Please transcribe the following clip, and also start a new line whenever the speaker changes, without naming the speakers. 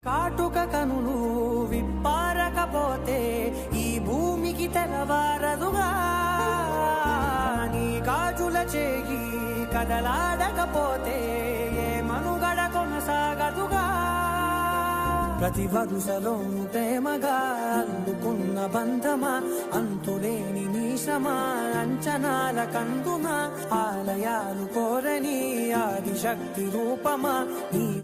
కాటుక కనులు విప్పారకపోతే ఈ భూమికి తెలవారదుగా, నీ గాజుల చేయి కదలాడకపోతే ఏ మనుగడ కొనసాగదుగా. ప్రతి వరుసలోను ప్రేమగా అందుకున్న బంధమా, అంతులేని నీశమా, అంచనాల కందుమా, ఆలయాలు కోరని ఆదిశక్తి రూపమా, నీ